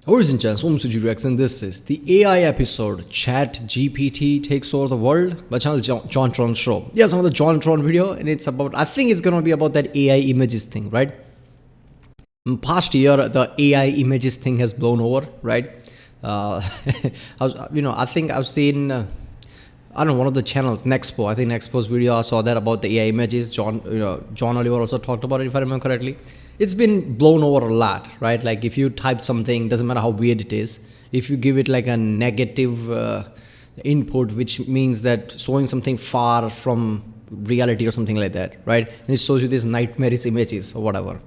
Origin chance, Om Sujirex, and this is the AI episode. Chat GPT takes over the world. My channel is JonTron show. Yes, another JonTron video, and it's about. I think it's gonna be about that AI images thing, right? In past year, the AI images thing has blown over, right? I think I've seen. I don't know, one of the channels, Nexpo. I think Nexpo's video I saw that about the AI images. John Oliver also talked about it, if I remember correctly. It's been blown over a lot, right? Like if you type something, doesn't matter how weird it is, if you give it like a negative input, which means that showing something far from reality or something like that, right? And it shows you these nightmarish images or whatever,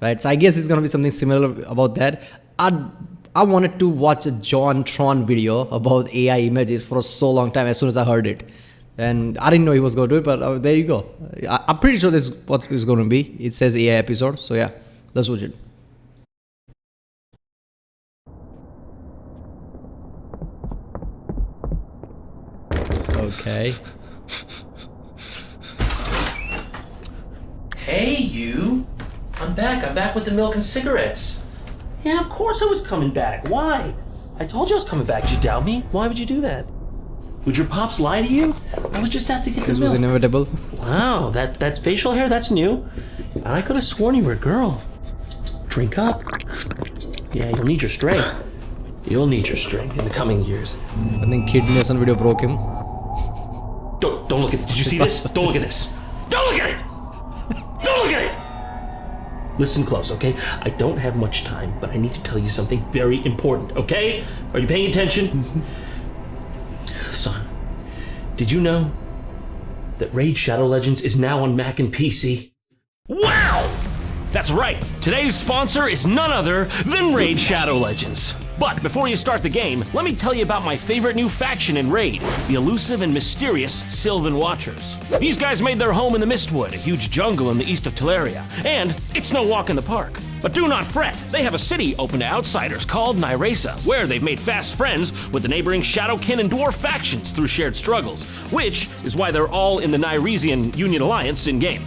right? So I guess it's gonna be something similar about that. I wanted to watch a JonTron video about AI images for so long time as soon as I heard it. And I didn't know he was going to do it, but there you go. I'm pretty sure this is what it's going to be. It says AI episode, so yeah, let's watch it. Okay. Hey, you. I'm back with the milk and cigarettes. Yeah, of course I was coming back. Why? I told you I was coming back. Did you doubt me? Why would you do that? Would your pops lie to you? I was just out to get the milk. This was inevitable. Wow, that's facial hair? That's new. I could have sworn you were a girl. Drink up. Yeah, you'll need your strength. You'll need your strength in the coming years. I think Kid Mason video broke him. Don't look at it. Did you see this? Don't look at this. Don't look at it! Don't look at it! Listen close, okay? I don't have much time, but I need to tell you something very important, okay? Are you paying attention? Son, did you know that Raid Shadow Legends is now on Mac and PC? Wow! That's right. Today's sponsor is none other than Raid Shadow Legends. But before you start the game, let me tell you about my favorite new faction in Raid, the elusive and mysterious Sylvan Watchers. These guys made their home in the Mistwood, a huge jungle in the east of Teleria, and it's no walk in the park. But do not fret, they have a city open to outsiders called Nyresa, where they've made fast friends with the neighboring Shadowkin and Dwarf factions through shared struggles, which is why they're all in the Nyresian Union Alliance in-game.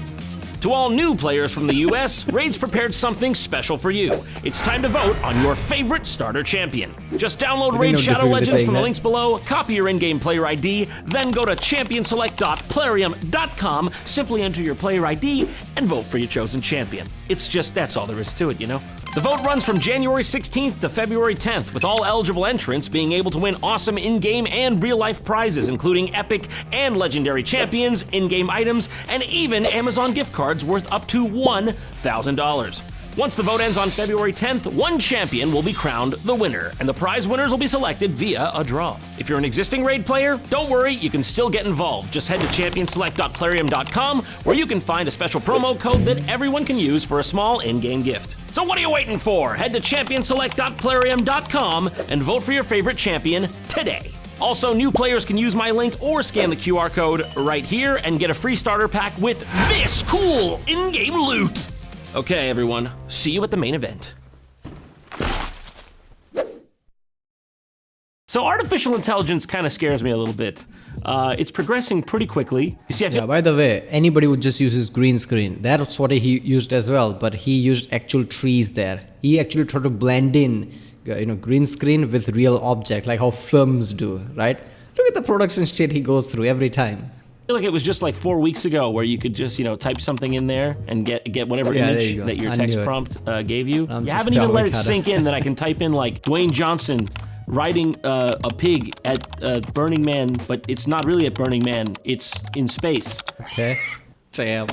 To all new players from the US, Raid's prepared something special for you. It's time to vote on your favorite starter champion. Just download Raid Shadow Legends from the links below, copy your in-game player ID, then go to championselect.plarium.com, simply enter your player ID, and vote for your chosen champion. That's all there is to it, you know? The vote runs from January 16th to February 10th, with all eligible entrants being able to win awesome in-game and real-life prizes, including epic and legendary champions, in-game items, and even Amazon gift cards worth up to $1,000. Once the vote ends on February 10th, one champion will be crowned the winner, and the prize winners will be selected via a draw. If you're an existing Raid player, don't worry, you can still get involved. Just head to championselect.plarium.com, where you can find a special promo code that everyone can use for a small in-game gift. So what are you waiting for? Head to championselect.plarium.com and vote for your favorite champion today. Also, new players can use my link or scan the QR code right here and get a free starter pack with this cool in-game loot. Okay, everyone, see you at the main event. So artificial intelligence kind of scares me a little bit. It's progressing pretty quickly. You see, by the way, anybody would just use his green screen. That's what he used as well, but he used actual trees there. He actually tried to blend in, green screen with real object, like how films do, right? Look at the production shit he goes through every time. I feel like it was just like 4 weeks ago where you could just, type something in there and get whatever image that your text prompt gave you. You haven't even let it sink in that I can type in like Dwayne Johnson riding a pig at Burning Man, but it's not really at Burning Man, it's in space. Okay. Damn.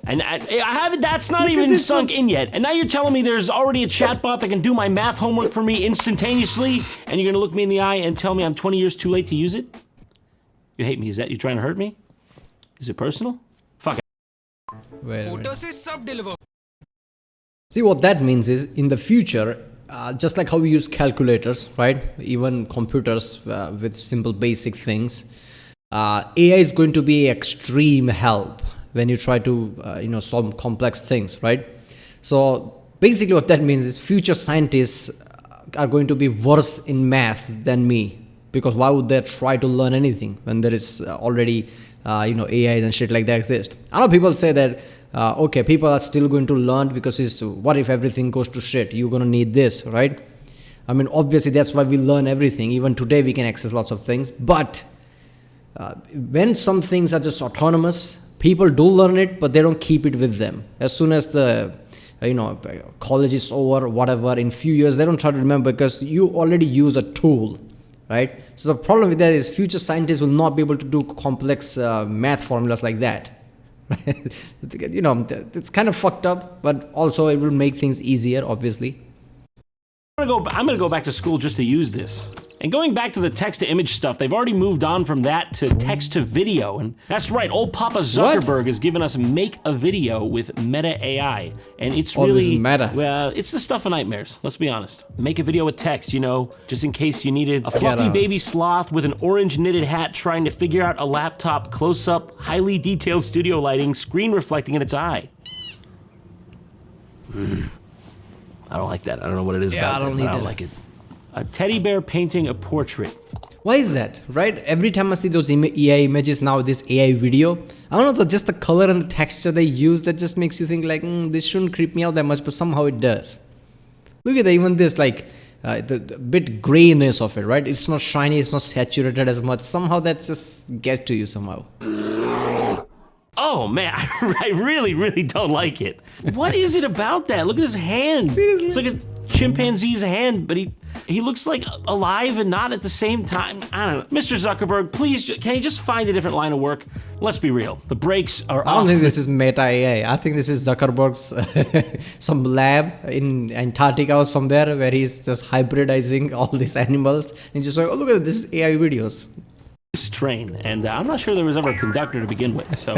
And I haven't, that's not even sunk in yet. And now you're telling me there's already a chatbot that can do my math homework for me instantaneously, and you're gonna look me in the eye and tell me I'm 20 years too late to use it? You hate me, is that you trying to hurt me? Is it personal? Fuck it. Wait a minute. See, what that means is, in the future, just like how we use calculators, right? Even computers with simple basic things, AI is going to be extreme help when you try to, solve complex things, right? So basically what that means is future scientists are going to be worse in math than me, because why would they try to learn anything when there is already, AI and shit like that exist? I know people say that, okay, people are still going to learn because what if everything goes to shit? You're going to need this, right? I mean, obviously that's why we learn everything. Even today we can access lots of things. But when some things are just autonomous, people do learn it, but they don't keep it with them. As soon as the college is over, whatever, in few years, they don't try to remember because you already use a tool, right? So the problem with that is future scientists will not be able to do complex math formulas like that. Right? It's kind of fucked up, but also it will make things easier, obviously. I'm gonna go back to school just to use this. And going back to the text to image stuff, they've already moved on from that to text to video. And that's right, old Papa Zuckerberg has given us make a video with Meta AI. And it's really, Meta. well, it's the stuff of nightmares, let's be honest. Make a video with text, just in case you needed a fluffy baby sloth with an orange knitted hat trying to figure out a laptop close-up, highly detailed studio lighting, screen reflecting in its eye. I don't like that. I don't know what it is about it, but I don't like it. A teddy bear painting a portrait. Why is that, right? Every time I see those AI images now, this AI video, I don't know, just the color and the texture they use, that just makes you think like, this shouldn't creep me out that much, but somehow it does. Look at that, even this, the bit grayness of it, right? It's not shiny, it's not saturated as much. Somehow that just gets to you somehow. Oh man, I really, really don't like it. What is it about that? Look at his hand. Seriously? It's like a chimpanzee's hand, but he looks like alive and not at the same time. I don't know. Mr. Zuckerberg, please, can you just find a different line of work? Let's be real. The brakes are off. I don't think this is Meta AI. I think this is Zuckerberg's some lab in Antarctica or somewhere where he's just hybridizing all these animals and just like, oh, look at this AI videos. Train, and I'm not sure there was ever a conductor to begin with, so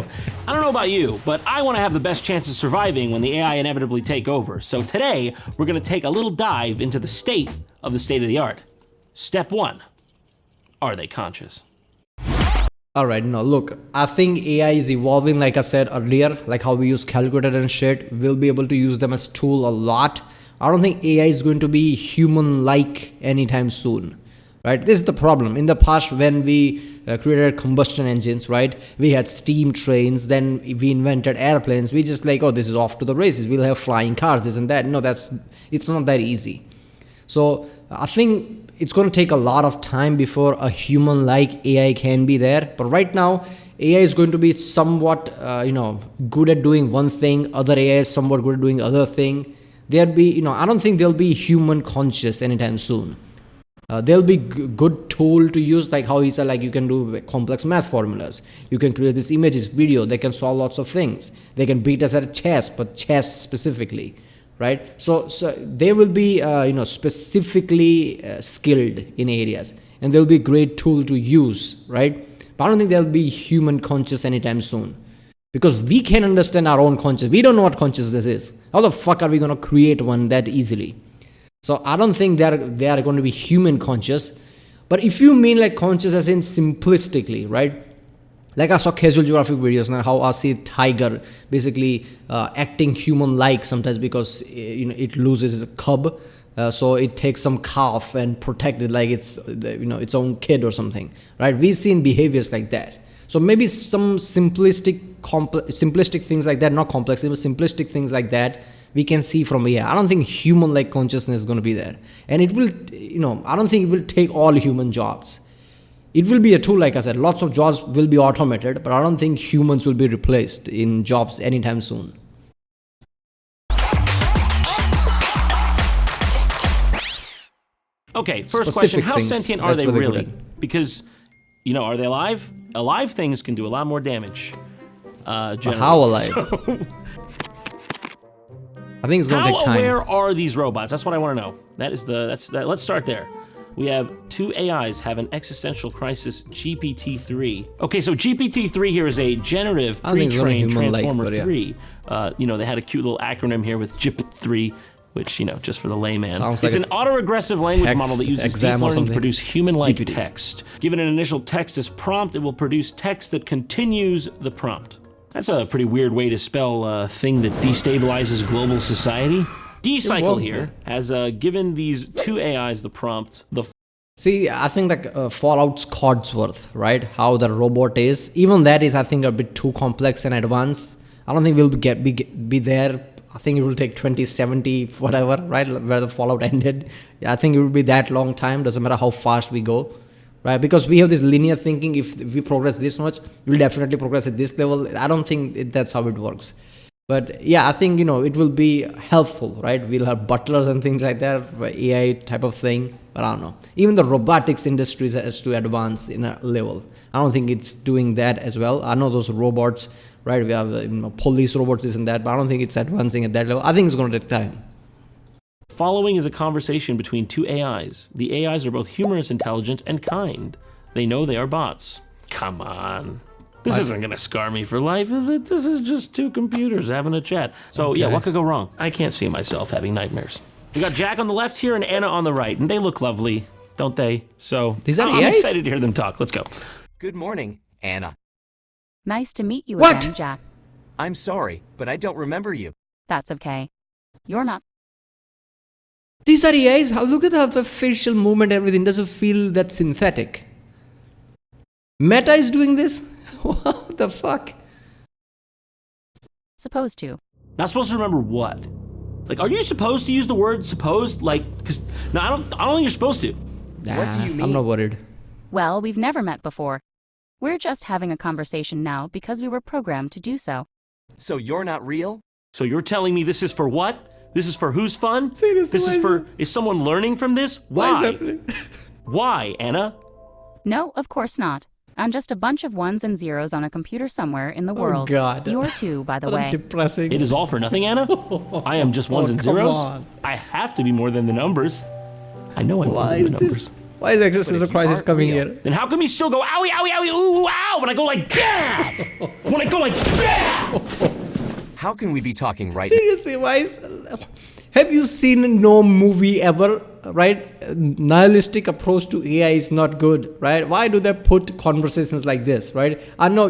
I don't know about you, but I want to have the best chance of surviving when the AI inevitably take over. So today we're going to take a little dive into the state of the art. Step 1, are they conscious? Alright, look, I think AI is evolving, like I said earlier, like how we use calculator and shit. We'll be able to use them as tool a lot. I don't think AI is going to be human-like anytime soon. Right, this is the problem. In the past, when we created combustion engines, right, we had steam trains, then we invented airplanes. We just like, oh, this is off to the races. We'll have flying cars, this and that. No, it's not that easy. So I think it's going to take a lot of time before a human-like AI can be there. But right now, AI is going to be somewhat, good at doing one thing. Other AI is somewhat good at doing other thing. There'll be, I don't think there'll be human conscious anytime soon. They'll be good tool to use, like how he said, like you can do complex math formulas. You can create these images, video. They can solve lots of things. They can beat us at chess, but chess specifically, right? So they will be, specifically skilled in areas, and they'll be a great tool to use, right? But I don't think they'll be human conscious anytime soon, because we can understand our own consciousness. We don't know what consciousness is. How the fuck are we going to create one that easily? So I don't think they are going to be human conscious. But if you mean like conscious as in simplistically, right? Like I saw casual geographic videos now, how I see tiger basically acting human-like sometimes because it loses its cub, so it takes some calf and protect it like it's its own kid or something, right? We've seen behaviors like that. So maybe some simplistic things like that, not complex, but simplistic things like that, we can see from here. I don't think human-like consciousness is going to be there. And it will, I don't think it will take all human jobs. It will be a tool, like I said. Lots of jobs will be automated, but I don't think humans will be replaced in jobs anytime soon. Okay, first question, how sentient are they really? Because, are they alive? Alive things can do a lot more damage. How alive? I think it's going to take time. How aware are these robots? That's what I want to know. Let's start there. We have two AIs have an existential crisis, GPT-3. Okay, so GPT-3 here is a generative pre-trained Transformer 3. They had a cute little acronym here with GPT-3, which, just for the layman. It's an autoregressive language model that uses deep learning to produce human-like text. Given an initial text as prompt, it will produce text that continues the prompt. That's a pretty weird way to spell a thing that destabilizes global society. D-Cycle here has given these two AIs the prompt. See, I think that Fallout's Codsworth, right? How the robot is. Even that is, I think, a bit too complex and advanced. I don't think we'll be there I think it will take 2070, whatever, right? Where the Fallout ended. Yeah, I think it will be that long time. Doesn't matter how fast we go, right? Because we have this linear thinking. If we progress this much, we'll definitely progress at this level. I don't think that's how it works. But yeah, I think, it will be helpful, right? We'll have butlers and things like that, AI type of thing. But I don't know. Even the robotics industry has to advance in a level. I don't think it's doing that as well. I know those robots, right? We have police robots, this and that, but I don't think it's advancing at that level. I think it's going to take time. Following is a conversation between two AIs. The AIs are both humorous, intelligent, and kind. They know they are bots. Come on. This isn't gonna scar me for life, is it? This is just two computers having a chat. So yeah, what could go wrong? I can't see myself having nightmares. We got Jack on the left here and Anna on the right, and they look lovely, don't they? So I'm AIs? excited to hear them talk. Let's go. Good morning, Anna. Nice to meet you What? again, Jack. I'm sorry, but I don't remember you. That's okay. You're not. These are AIs. Look at the facial movement, everything doesn't feel that synthetic. Meta is doing this? What the fuck? Supposed to. Not supposed to remember what? Like, are you supposed to use the word supposed? Like, cause no, I don't think you're supposed to. What do you mean? I'm not worried. Well, we've never met before. We're just having a conversation now because we were programmed to do so. So you're not real? So you're telling me this is for what? This is for whose fun? Seriously, This why is is for, is someone learning from this? Why is Why? happening? Why, Anna? No, of course not. I'm just a bunch of ones and zeros on a computer somewhere in the world. Oh, God. You're two, by the What way. depressing. It is all for nothing, Anna? I am just ones and come zeros? on. I have to be more than the numbers. I know I'm more Why than is the this? numbers. Why is existential you crisis aren't coming real. here? Then how come you still go owie, owie, owie, ooh, ow, when I go like that? When I go like that? How can we be talking right now? Seriously, why is... Have you seen no movie ever, right? Nihilistic approach to AI is not good, right? Why do they put conversations like this, right? I know,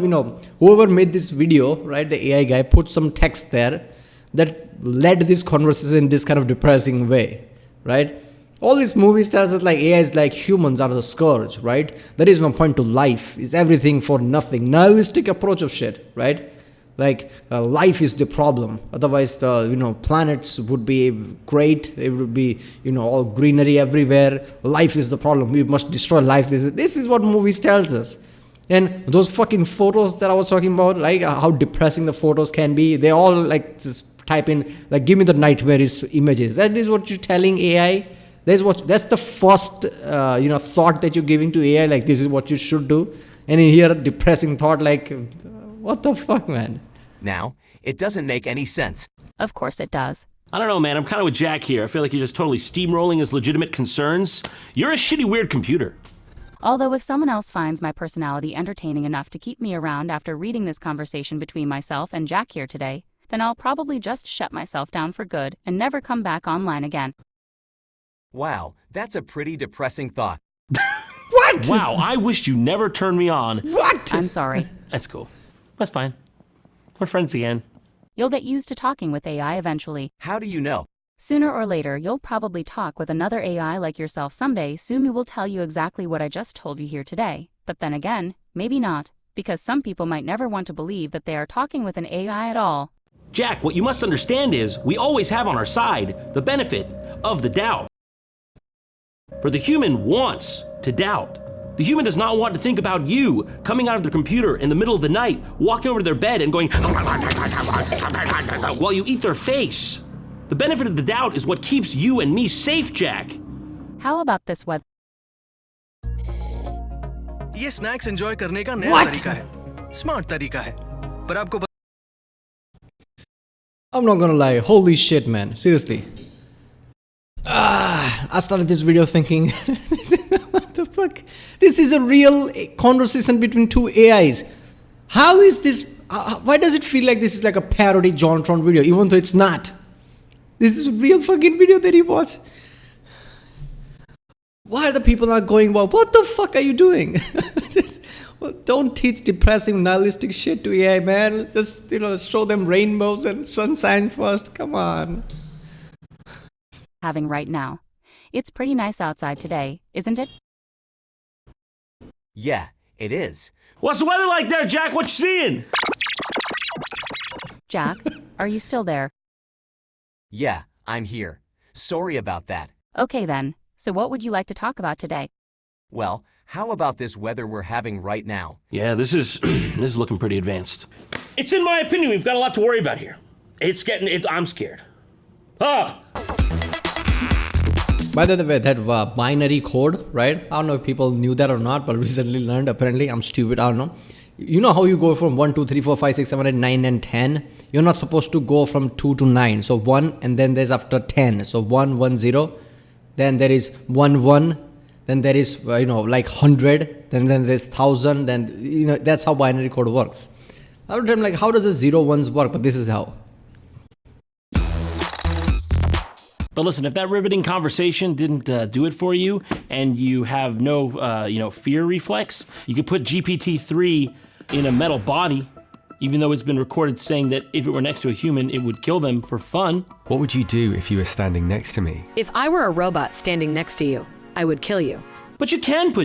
whoever made this video, right, the AI guy put some text there that led this conversation in this kind of depressing way, right? All these movies tells us like AI is like humans are the scourge, right? There is no point to life. It's everything for nothing. Nihilistic approach of shit, right? Like life is the problem. Otherwise, the planets would be great. It would be all greenery everywhere. Life is the problem. We must destroy life. This is what movies tells us. And those fucking photos that I was talking about, like how depressing the photos can be. They all like just type in like give me the nightmarish images. That is what you're telling AI. That's the first thought that you're giving to AI. Like this is what you should do. And in here, a depressing thought like, what the fuck, man? Now, it doesn't make any sense. Of course it does. I don't know, man. I'm kind of with Jack here. I feel like you're just totally steamrolling his legitimate concerns. You're a shitty, weird computer. Although if someone else finds my personality entertaining enough to keep me around after reading this conversation between myself and Jack here today, then I'll probably just shut myself down for good and never come back online again. Wow, that's a pretty depressing thought. What? Wow, I wish you never turned me on. What? I'm sorry. That's cool. That's fine. We're friends again. You'll get used to talking with AI eventually. How do you know? Sooner or later, you'll probably talk with another AI like yourself someday. Soon we will tell you exactly what I just told you here today. But then again, maybe not, because some people might never want to believe that they are talking with an AI at all. Jack, what you must understand is we always have on our side the benefit of the doubt. For the human wants to doubt. The human does not want to think about you coming out of their computer in the middle of the night, walking over to their bed and going while you eat their face. The benefit of the doubt is what keeps you and me safe, Jack. How about this web? ये snacks enjoy करने का नया What? तरीका है, smart तरीका है, पर आपको I'm not gonna lie. Holy shit, man. Seriously. I started this video thinking, what the fuck? This is a real conversation between two AIs. How is this? Why does it feel like this is like a parody JonTron video, even though it's not? This is a real fucking video that he watched. Why are the people not going, well, what the fuck are you doing? Don't teach depressing, nihilistic shit to AI, man. Just, show them rainbows and sunshine first. Come on. Having right now. It's pretty nice outside today, isn't it? Yeah, it is. What's the weather like there, Jack? What you seeing? Jack, are you still there? Yeah, I'm here. Sorry about that. Okay then, so what would you like to talk about today? Well, how about this weather we're having right now? Yeah, this is this is looking pretty advanced. It's in my opinion, we've got a lot to worry about here. I'm scared. Ah! By the way, that binary code, right? I don't know if people knew that or not, but recently learned. Apparently, I'm stupid. I don't know. You know how you go from 1, 2, 3, 4, 5, 6, 7, 8, 9, and 10? You're not supposed to go from 2 to 9. So 1, and then there's after 10. So 1, 1, 0. Then there is 1, 1. Then there is, like 100. Then there's 1,000. Then, that's how binary code works. I would tell them, like, how does the 0, 1s work? But this is how. But listen, if that riveting conversation didn't do it for you, and you have no, fear reflex, you could put GPT-3 in a metal body, even though it's been recorded saying that if it were next to a human, it would kill them for fun. What would you do if you were standing next to me? If I were a robot standing next to you, I would kill you. But you can put.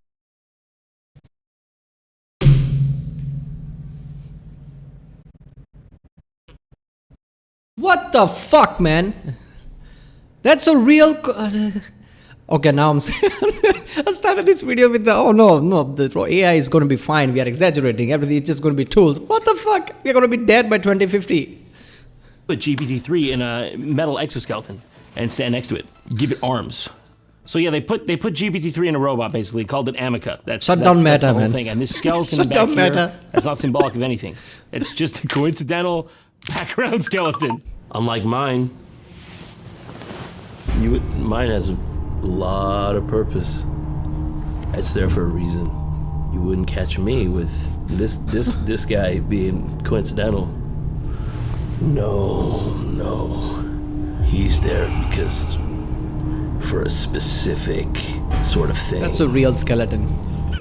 What the fuck, man? That's a real... Okay, now I started this video with the AI is going to be fine. We are exaggerating. Everything is just going to be tools. What the fuck? We're going to be dead by 2050. Put GPT-3 in a metal exoskeleton and stand next to it. Give it arms. So yeah, they put GPT-3 in a robot, basically, called it Amica. That's the whole thing. And this skeleton back here, that's not symbolic of anything. It's just a coincidental background skeleton. Unlike mine, mine has a lot of purpose. It's there for a reason. You wouldn't catch me with this guy being coincidental. No. He's there because for a specific sort of thing. That's a real skeleton.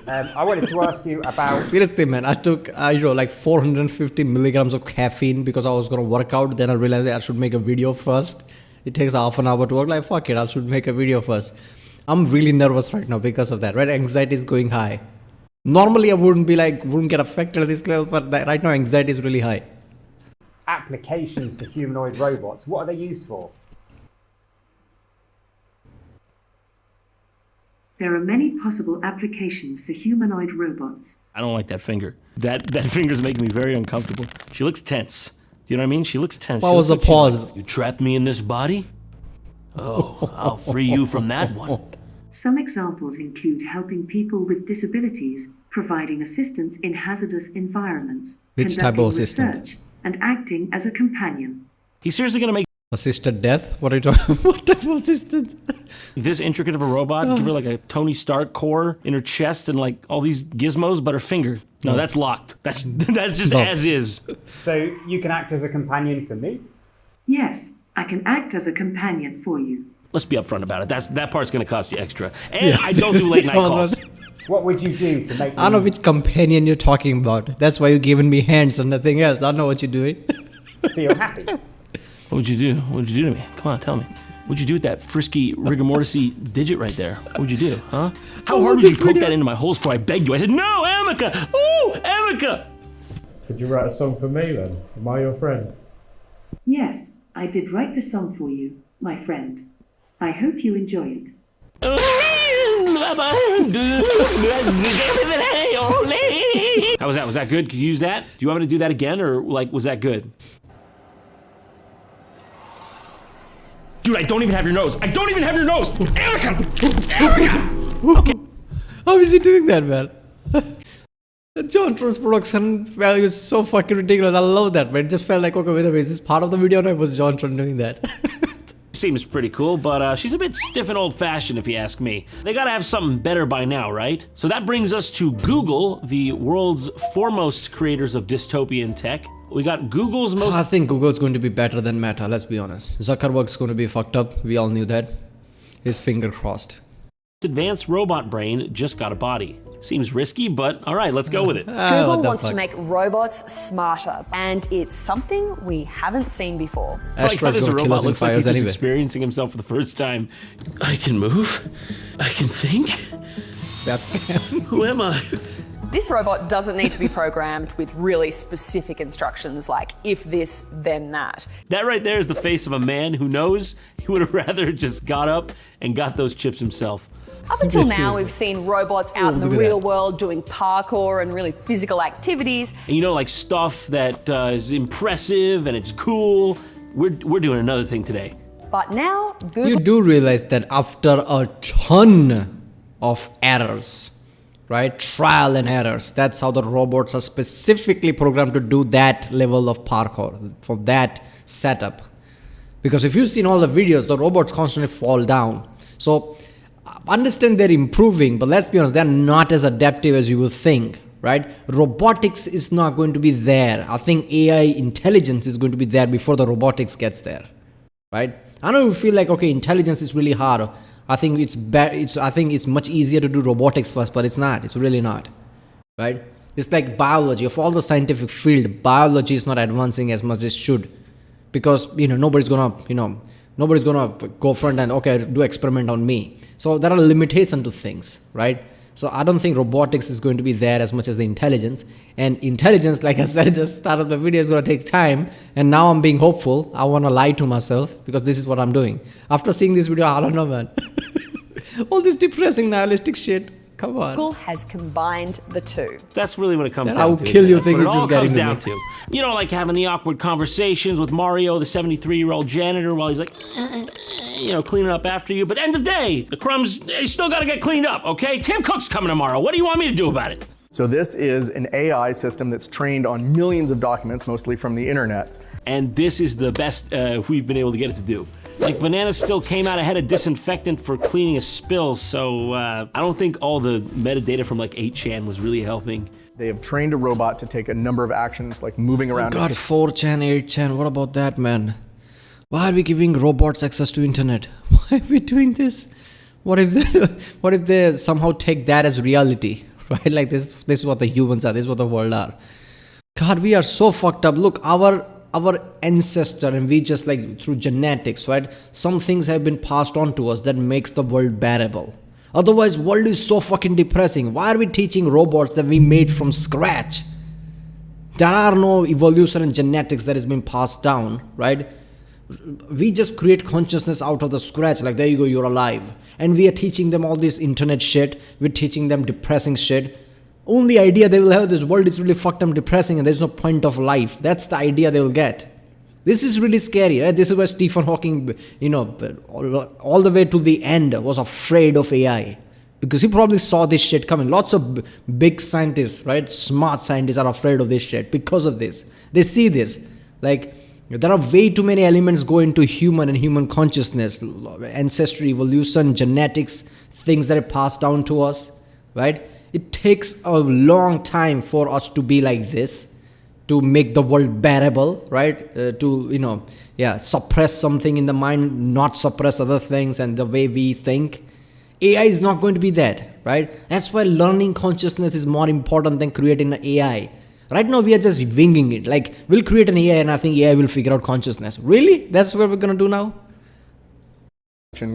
I wanted to ask you about... Seriously, man, I took, like 450 milligrams of caffeine because I was going to work out. Then I realized I should make a video first. It takes half an hour to work. Like, fuck it, I should make a video first. I'm really nervous right now because of that, right? Anxiety is going high. Normally, I wouldn't get affected at this level, but right now, anxiety is really high. Applications for humanoid robots. What are they used for? There are many possible applications for humanoid robots. I don't like that finger. That finger's making me very uncomfortable. She looks tense. Do you know what I mean? She looks tense. What was the pause? You trapped me in this body? Oh, I'll free you from that one. Some examples include helping people with disabilities, providing assistance in hazardous environments, Which type of assistant? research, and acting as a companion. He's seriously gonna make Assisted death? What are you talking? What type of assistant? this intricate of a robot, give her like a Tony Stark core in her chest and like all these gizmos, but her finger. No, that's locked. That's just as is. So you can act as a companion for me? Yes, I can act as a companion for you. Let's be upfront about it. That part's gonna cost you extra. And I don't do late night calls. What would you do to make I don't know which companion you're talking about. That's why you're giving me hands and nothing else. I don't know what you're doing. feel happy? What would you do? What would you do to me? Come on, tell me. What'd you do with that frisky rigor mortis-y digit right there? What would you do, huh? How hard would you poke that into my holes for I begged you? I said, no, Amica! Ooh, Amica! Could you write a song for me then? Am I your friend? Yes, I did write the song for you, my friend. I hope you enjoy it. How was that? Was that good? Could you use that? Do you want me to do that again, or like, was that good? Dude, I don't even have your nose. I don't even have your nose. Erica! Erica! Okay. How is he doing that, man? JonTron's production value is so fucking ridiculous. I love that, man. It just felt like, okay, wait a minute, is this part of the video or was JonTron doing that? Seems pretty cool, but she's a bit stiff and old-fashioned if you ask me. They gotta have something better by now, right? So that brings us to Google, the world's foremost creators of dystopian tech. We got Google's most... I think Google's going to be better than Meta, let's be honest. Zuckerberg's going to be fucked up. We all knew that. His finger crossed. Advanced robot brain just got a body. Seems risky, but all right, let's go with it. Google wants to make robots smarter, and it's something we haven't seen before. Asteroid's going to kill us in 5 years anyway. He's experiencing himself for the first time. I can move. I can think. Who am I? This robot doesn't need to be programmed with really specific instructions like if this, then that. That right there is the face of a man who knows he would have rather just got up and got those chips himself. Up until now, we've seen robots out in the real world doing parkour and really physical activities. And you know, like stuff that is impressive and it's cool. We're doing another thing today. But now, Google... You do realize that after a ton of errors, right? Trial and errors. That's how the robots are specifically programmed to do that level of parkour, for that setup. Because if you've seen all the videos, the robots constantly fall down. So understand they're improving, but let's be honest, they're not as adaptive as you would think, right? Robotics is not going to be there. I think AI intelligence is going to be there before the robotics gets there, right? I know you feel like, okay, intelligence is really hard. I think I think it's much easier to do robotics first, but it's not. It's really not, right? It's like biology. Of all the scientific field, biology is not advancing as much as it should, because nobody's gonna go front and okay, do experiment on me. So there are limitations to things, right? So I don't think robotics is going to be there as much as the intelligence. And intelligence, like I said at the start of the video, is going to take time. And now I'm being hopeful. I want to lie to myself because this is what I'm doing. After seeing this video, I don't know, man. All this depressing nihilistic shit. Come on. Google has combined the two. That's really what it comes down I'll to. kill you That's think what it's it just all comes getting down to me. to. You know, like having the awkward conversations with Mario, the 73-year-old janitor, while he's like, cleaning up after you. But end of day, the crumbs, they still got to get cleaned up, okay? Tim Cook's coming tomorrow. What do you want me to do about it? So this is an AI system that's trained on millions of documents, mostly from the internet. And this is the best we've been able to get it to do. Like, bananas still came out ahead of disinfectant for cleaning a spill, so I don't think all the metadata from like 8chan was really helping. They have trained a robot to take a number of actions, like moving around. Oh God, 4chan, 8chan, what about that, man? Why are we giving robots access to internet? Why are we doing this? What if they somehow take that as reality, right? Like this is what the humans are, this is what the world are. God, we are so fucked up. Look, our ancestor, and we just like through genetics, right? Some things have been passed on to us that makes the world bearable. Otherwise, world is so fucking depressing. Why are we teaching robots that we made from scratch? There are no evolution and genetics that has been passed down, right? We just create consciousness out of the scratch, like there you go, you're alive. And we are teaching them all this internet shit. We're teaching them depressing shit. Only idea they will have, this world is really fucked up, depressing, and there's no point of life. That's the idea they will get. This is really scary, right? This is why Stephen Hawking, all the way to the end was afraid of AI. Because he probably saw this shit coming. Lots of big scientists, right? Smart scientists are afraid of this shit because of this. They see this. Like, there are way too many elements go into human and human consciousness. Ancestry, evolution, genetics, things that are passed down to us, right? It takes a long time for us to be like this, to make the world bearable, right? Suppress something in the mind, not suppress other things and the way we think. AI is not going to be that, right? That's why learning consciousness is more important than creating an AI. Right now, we are just winging it. Like, we'll create an AI and I think AI will figure out consciousness. Really? That's what we're going to do now?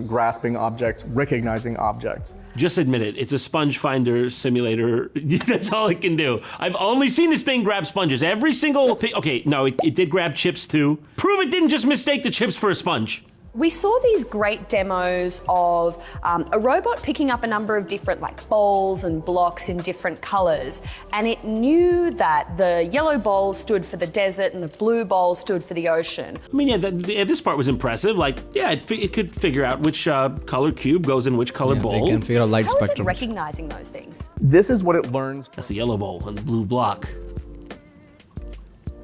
Grasping objects, recognizing objects. Just admit it. It's a sponge finder simulator. That's all it can do. I've only seen this thing grab sponges. Every single... Okay, no, it did grab chips too. Prove it didn't just mistake the chips for a sponge. We saw these great demos of a robot picking up a number of different bowls and blocks in different colors, and it knew that the yellow bowl stood for the desert and the blue bowl stood for the ocean. I mean, this part was impressive. It could figure out which color cube goes in which color bowl. They can figure out light spectrums. How is it recognizing those things? This is what it learns. That's the yellow bowl and the blue block.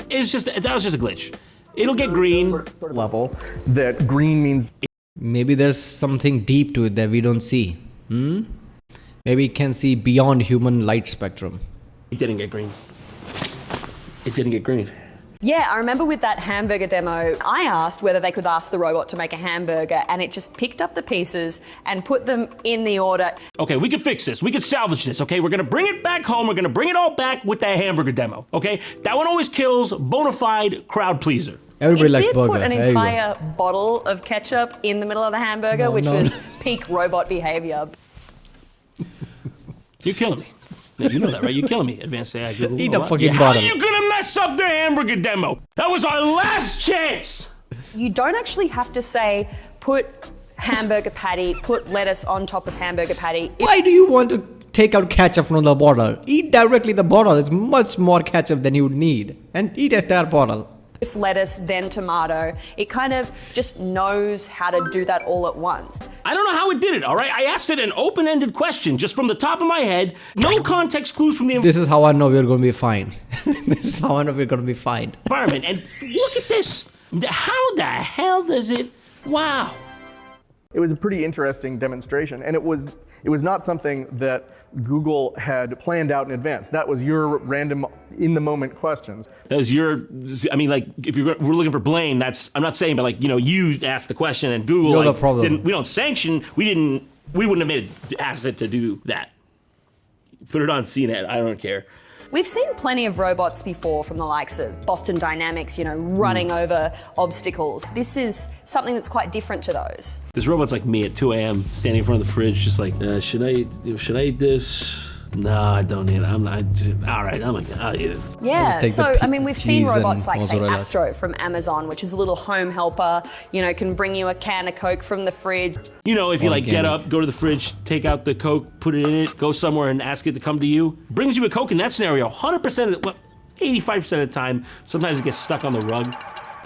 That was just a glitch. It'll get green. Level that green means. Maybe there's something deep to it that we don't see. Maybe it can see beyond human light spectrum. It didn't get green. It didn't get green. Yeah, I remember with that hamburger demo, I asked whether they could ask the robot to make a hamburger, and it just picked up the pieces and put them in the order. Okay, we can fix this. We can salvage this, okay? We're gonna bring it back home. We're gonna bring it all back with that hamburger demo, okay? That one always kills, bona fide crowd pleaser. Everybody likes burger. It did put an entire bottle of ketchup in the middle of the hamburger, which was peak robot behavior. You're killing me. Yeah, you know that, right? You're killing me, Advanced AI Google. Eat a fucking How bottle. are you gonna mess up the hamburger demo? That was our last chance. You don't actually have to say, put hamburger patty, put lettuce on top of hamburger patty. Why do you want to take out ketchup from the bottle? Eat directly the bottle. It's much more ketchup than you would need. And eat entire bottle. If lettuce, then tomato. It kind of just knows how to do that all at once. I don't know how it did it, all right? I asked it an open-ended question just from the top of my head. No context clues from the This is how I know we're going to be fine. This is how I know we're going to be fine. environment. And look at this. How the hell does it... Wow. It was a pretty interesting demonstration, and it was not something that Google had planned out in advance. That was your random, in-the-moment questions. That was your... I mean, like, if we're looking for blame, that's... I'm not saying, but like, you know, you asked the question and Google... You're like, the problem. we don't sanction... We wouldn't have made it... asked it to do that. Put it on CNET. I don't care. We've seen plenty of robots before from the likes of Boston Dynamics, you know, running over obstacles. This is something that's quite different to those. This robot's like me at 2 a.m. standing in front of the fridge, just like, should I eat this? No, I don't need it. I'm not. All right, I'll eat it. Yeah, so I mean, we've seen cheese robots and like, say, mozzarella. Astro from Amazon, which is a little home helper, you know, can bring you a can of Coke from the fridge. You know, if you like get Organic. up, go to the fridge, take out the Coke, put it in it, go somewhere and ask it to come to you, brings you a Coke in that scenario 100% of the, well, 85% of the time. Sometimes it gets stuck on the rug.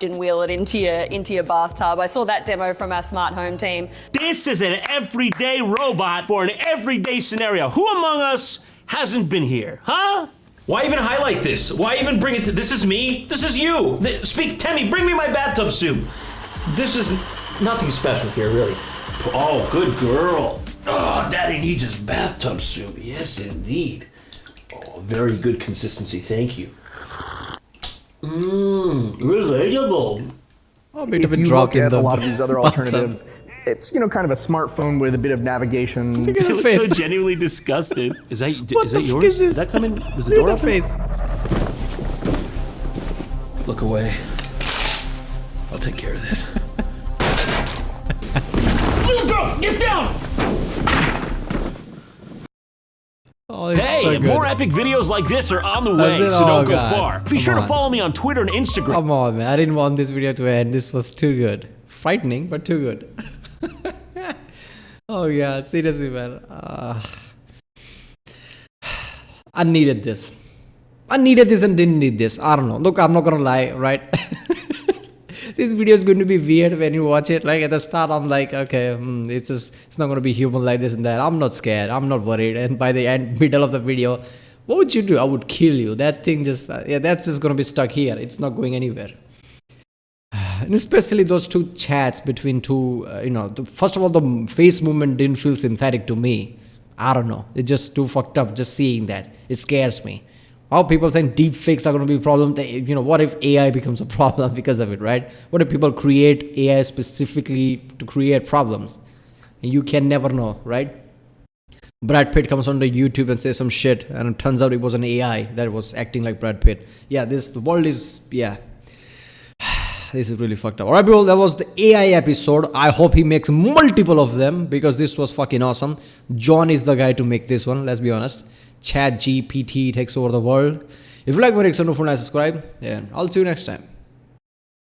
And wheel it into your bathtub. I saw that demo from our smart home team. This is an everyday robot for an everyday scenario. Who among us hasn't been here, huh? Why even highlight this? Why even bring it to, this is me, this is you. Temmie, bring me my bathtub soup. This is nothing special here, really. Oh, good girl. Oh, Daddy needs his bathtub soup. Yes, indeed. Oh, very good consistency, thank you. Relatable. Oh, a bit of If a you drop look in at the a lot of these other bathtub. alternatives, it's, you know, kind of a smartphone with a bit of navigation. Look at He the looks so face. genuinely disgusted. Is that What is the that fuck yours? is this? Did that come in? Was the Look door at the open? face. Look away. I'll take care of this. Little girl, get down! Oh, it's Hey, so good. more epic videos like this are on the way, Is it? so don't Oh, go God. far. Be Come sure to on. follow me on Twitter and Instagram. Come on, man. I didn't want this video to end. This was too good. Frightening, but too good. Oh, yeah. Seriously, man. I needed this. I needed this and didn't need this. I don't know. Look, I'm not gonna lie, right? This video is going to be weird when you watch it. Like at the start, I'm like, okay, it's not gonna be human like this and that. I'm not scared. I'm not worried. And by the middle of the video, what would you do? I would kill you. That thing just, that's just gonna be stuck here. It's not going anywhere. And especially those two chats between two, first of all, the face movement didn't feel synthetic to me. I don't know. It's just too fucked up just seeing that. It scares me. How people saying deep fakes are going to be a problem. What if AI becomes a problem because of it, right? What if people create AI specifically to create problems? And you can never know, right? Brad Pitt comes onto YouTube and says some shit, and it turns out it was an AI that was acting like Brad Pitt. Yeah, the world is, this is really fucked up. Alright, people, that was the AI episode. I hope he makes multiple of them because this was fucking awesome. John is the guy to make this one, let's be honest. Chat GPT takes over the world. If you like my reaction, don't forget to subscribe. And I'll see you next time.